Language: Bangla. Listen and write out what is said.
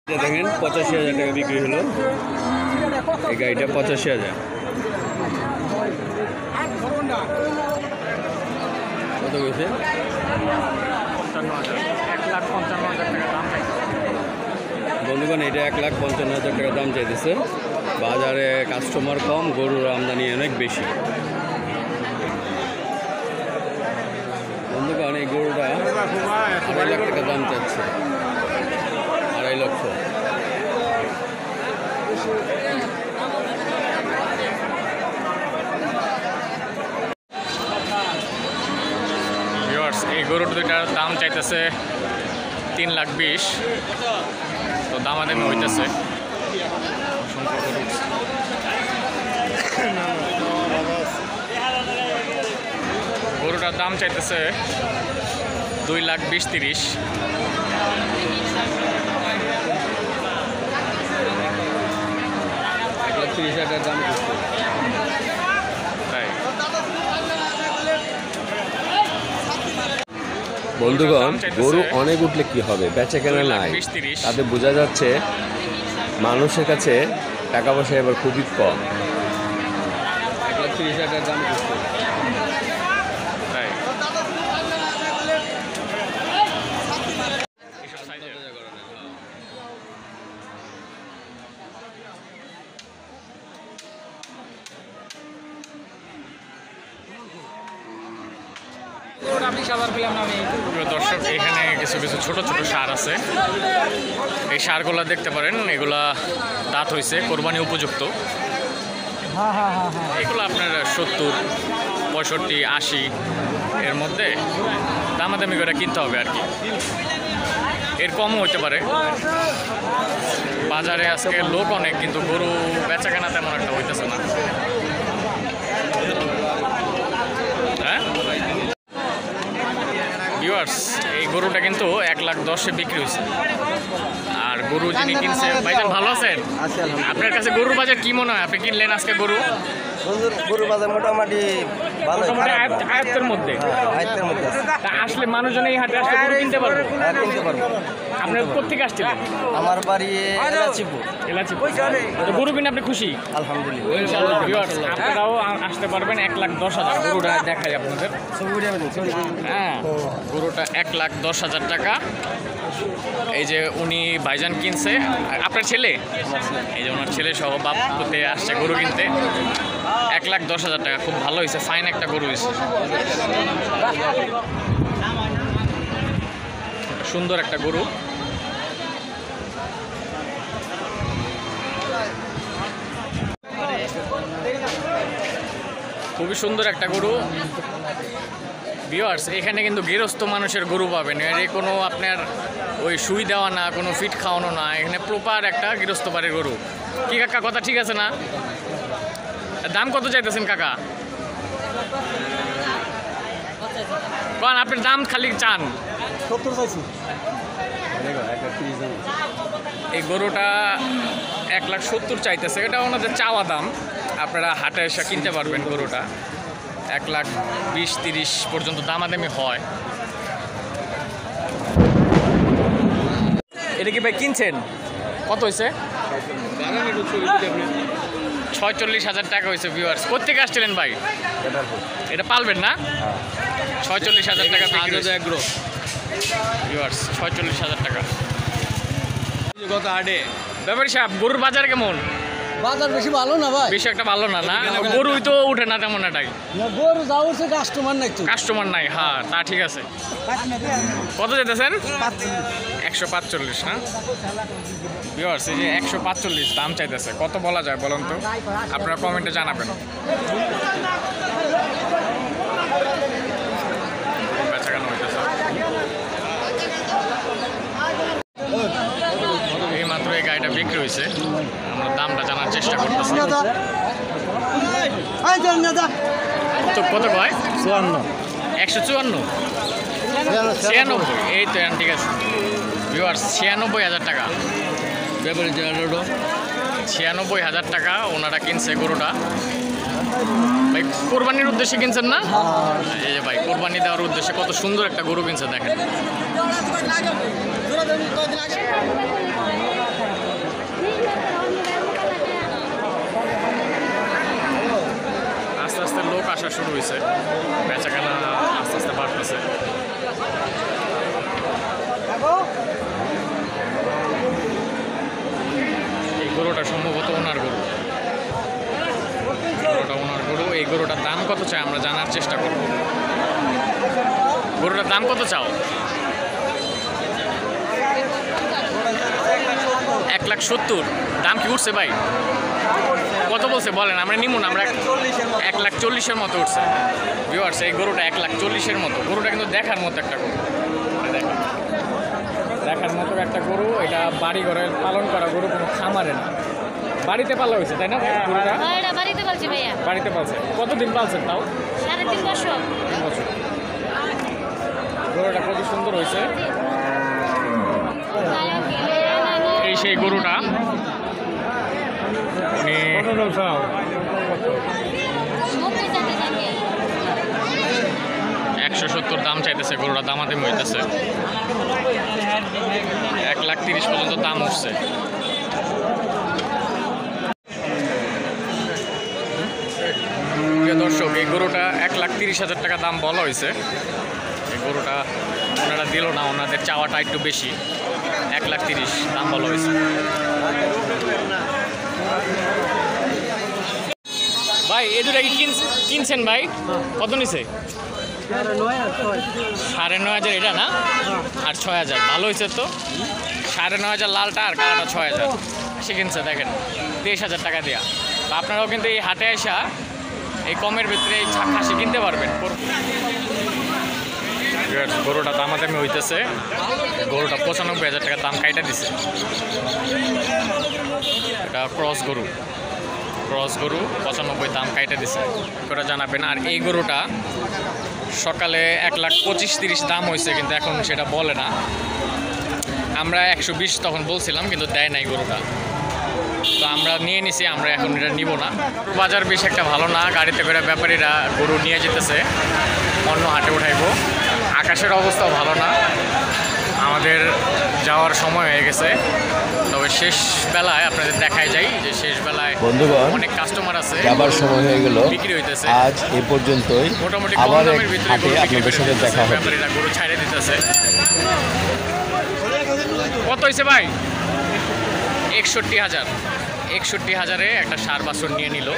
দেখেন 85,000 টাকা বিক্রি হলো এই গাড়িটা 85,000 কত গেছে 1,55,000 টাকা দাম বন্ধুগণ এটা 1,55,000 টাকা দাম চাইতেছে বাজারে কাস্টমার কম গরুর আমদানি অনেক বেশি বন্ধুগণ এই গরুটা 2.5 লাখ টাকা দাম চাচ্ছে 2.5 লক্ষ এই গরুর দুইটার দাম চাইতেছে 3,20,000 তো দামাদামি হইতেছে গরুটার দাম চাইতেছে 2,20,000-30,000 1,30,000 দাম তাই বন্ধুগণ গরু অনেক উঠলে কি হবে বেচা কেনা নাই তাতে বোঝা যাচ্ছে মানুষের কাছে টাকা পয়সা এবার খুবই কম 1,30,000 দাম করছে তাই দর্শক এখানে কিছু কিছু ছোট ছোট সার আছে এই সারগুলা দেখতে পারেন এগুলা দাঁত হয়েছে কোরবানি উপযুক্ত এগুলো আপনার 70, 65, 80 এর মধ্যে দামাদামি করে কিনতে হবে আর কি এর কমও হতে পারে বাজারে আজকে লোক অনেক কিন্তু গরু বেচা কেনা তেমন একটা হইতেছে না হ্যাঁ ভিউয়ার্স এই গরুটা কিন্তু 1,10,000-এ বিক্রি হয়েছে আর গরু যিনি কিনছে ভাইজান ভালো আছেন আপনার কাছে গরুর বাজার কি মনে হয় আপনি কিনলেন আজকে গরু গরুর বাজার মোটামুটি আয়ত্তের মধ্যে আসলে মানুষজন এই হাটে আসলে গরু কিনতে পারবো আপনার কোথেকে আসছিলেন আমার বাড়ি এলাচিপুর তো গরু কিনে আপনি খুশি আলহামদুলিল্লাহ আপনারাও আসতে পারবেন 1,10,000 গরুটা দেখাই আপনাদের হ্যাঁ গরুটা 1,10,000 টাকা এই যে উনি ভাইজান কিনছে আপনার ছেলে এই যে ওনার ছেলে সহ বাপ করতে আসছে গরু কিনতে 1,10,000 টাকা খুব ভালো হয়েছে ফাইন একটা গরু হয়েছে সুন্দর একটা গরু খুবই সুন্দর একটা গরু ভিউয়ার্স এখানে কিন্তু গৃহস্থ মানুষের গরু পাবেন এর কোনো আপনার ওই সুই দেওয়া না কোনো ফিট খাওয়ানো না এখানে প্রপার একটা গৃহস্থ বাড়ির গরু কি কাকা কথা ঠিক আছে না দাম কত চাইতেছেন কাকা কারণ আপনার দাম খালি চান 70 চাইছি এই গরুটা 1,70,000 চাইতেছে এটা ওনাদের চাওয়া দাম আপনারা হাটে এসে কিনতে পারবেন গরুটা 1,20,000-30,000 পর্যন্ত দামাদামি হয় এটা কি ভাই কিনছেন কত হয়েছে 46,000 টাকা হয়েছে ভিউয়ার্স কোথেকে আসছিলেন ভাই এটা পালবেন না 46,000 টাকা ভিউয়ার্স 46,000 টাকা কত আড়ে ব্যাপারী সাহেব গরুর বাজার কেমন বাজার বেশি ভালো না ভাই বেশি একটা ভালো না না গরুই তো উঠে না তেমন এটাই গরু যাও সে কাস্টমার নাই তো কাস্টমার নাই হ্যাঁ তা ঠিক আছে কত যেতেছেন 145 না ভিউয়ার্স এই যে 145 দাম চাইতেছে কত বলা যায় বলুন তো আপনারা কমেন্টে জানাবেন বেচাকেনা হইতেছে এই মাত্র এই গাড়িটা বিক্রি হয়েছে আমরা দামটা জানার চেষ্টা করতেছি তো কত কয় 154 96 এই তো ঠিক আছে ভিউয়ার্স 96,000 টাকা ব্যাপারে 96,000 টাকা ওনারা কিনছে গরুটা ভাই কোরবানির উদ্দেশ্যে কিনছেন না এই যে ভাই কোরবানি দেওয়ার উদ্দেশ্যে কত সুন্দর একটা গরু কিনছে দেখেন হয়েছে, বেচাকেনা আস্তে আস্তে বাড়তেছে। এই গরুটা সম্ভবত ওনার গরু, গরুটা ওনার গরু। এই গরুটার দাম কত চাই আমরা জানার চেষ্টা করব। গরুটার দাম কত চাও? 1,70,000। দাম কি উঠছে ভাই? কত বলছে বলেন, আমরা নিমু না। আমরা 1,40,000 মতো উঠছে। ভিউয়ার্স, এই গরুটা 1,40,000 মতো। গরুটা কিন্তু দেখার মতো একটা গরু, দেখার মতো একটা গরু। এটা বাড়ি ঘরে পালন করা গরু, কোনো খামারে না, বাড়িতে পালা হয়েছে, তাই না গরুটা? এটা বাড়িতে পালছি ভাইয়া। বাড়িতে পালছে। কতদিন পালছেন তাও? 3.5 বছর। 3 বছর। গরুটা খুবই সুন্দর হয়েছে। এই সেই গরুটা, উনি 170 দাম চাইতেছে। গরুটা দামাদামি হইতেছে, 1,30,000 পর্যন্ত দাম উঠছে। দর্শক, এই গরুটা 1,30,000 টাকা দাম বলা হয়েছে। এই গরুটা ওনারা দিল না, ওনাদের চাওয়াটা একটু বেশি। 1,30,000 দাম বলা হয়েছে। ভাই এই দুটা কি কিনছেন ভাই? কত নিছে? 9,500 এটা না, আর 6,000। ভালো হয়েছে তো। 9,500 লালটা আর কালাটা 6,000 সে কিনছে। দেখেন 23,000 টাকা দেওয়া। তো আপনারাও কিন্তু এই হাটে আসা এই কমের ভিতরে এই খাসি কিনতে পারবেন। গরুটা দামাদামি হইতেছে। গরুটা 95,000 টাকা দাম কাইটা দিছে। এটা ক্রস গরু, ক্রস গরু 95 দাম কাইটা দিছে। ওটা জানাবেন। আর এই গরুটা সকালে 1,25,000-30 দাম হয়েছে, কিন্তু এখন সেটা বলে না। আমরা 120 তখন বলছিলাম, কিন্তু দেয় নাই গরুটা। তো আমরা নিয়ে নিছি, আমরা এখন এটা নিব না। বাজার বেশ একটা ভালো না, গাড়িতে করে ব্যাপারীরা গরু নিয়ে যেতেছে, অন্য হাটে উঠাইবো। আকাশের অবস্থাও ভালো না, আমাদের যাওয়ার সময় হয়ে গেছে। তবে শেষ বেলায় আপনাদের দেখাই যায় যে শেষ বেলায় বন্ধুগণ, অনেক কাস্টমার আছে, যাবার সময় হয়ে গেল। বিক্রি হইতেছে। আজ এ পর্যন্তই। মোটামুটি আবার কম এক দামের ভিতরে হাটে গরু বিক্রি আপনাদের করে সাথে দিতেছে, দেখা হবে। ব্যাপারীরা গরু ছাইড়ে দিতেছে। কত হয়েছে ভাই? 61,000। 61,000-এ একটা সার বাছুর নিয়ে নিল।